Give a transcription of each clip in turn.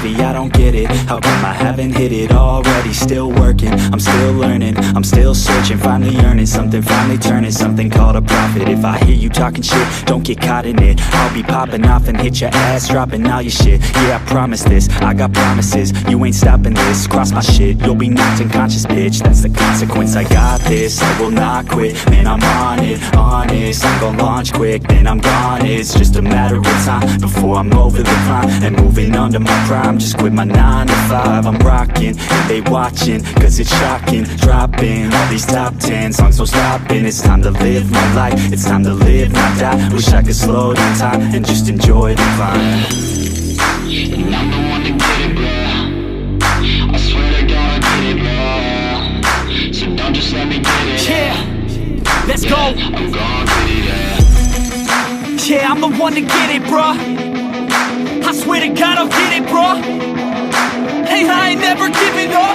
heavy, I don't get it. How come I haven't hit it already? Still working, I'm still learning, I'm still searching, finally earning something, finally turning something called a profit. If I hear you talking shit, don't get caught in it. I'll be popping off and hit your ass, dropping all your shit. Yeah, I promise this, I got promises, you ain't stopping this. Cross my shit, you'll be knocked unconscious, bitch. That's the consequence, I got this, I will not quit. Man, I'm on it, honest, I'm gon' launch quick, then I'm gone. It's just a matter of time before I'm over the climb and moving under my prime. Just quit my 9 to 5, I'm rocking, and they watching, cause it's shocking. Dropping all these top 10 songs, no stopping. It's time to live my life, it's time to live, not die. Wish I could slow down time and just enjoy the climb. And I'm the one to get it, bro. I swear to God, I get it, bro. So don't just let me get it. Yeah, let's go. I'm gon' get it, yeah, I'm the one to get it, bruh. I swear to God I'll get it, bruh. Hey, I ain't never giving up.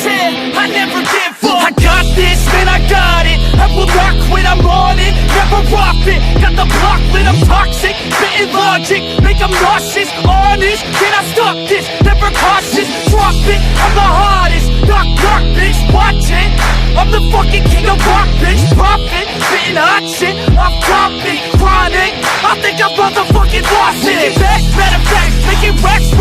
Yeah, I never give up. I got this, man, I got it. I will not quit, I'm on it. Never rock it. Got the block lit, I'm toxic. Spitting logic, make them nauseous. Honest, can I stop this? Never cautious, drop it. I'm the hardest. Knock, knock, bitch, watch it. I'm the fucking king of rock, bitch. Profit, spitting hot shit. I'm topic, chronic. I think I'm motherfucking lost it. Making back, matter of fact, making racks.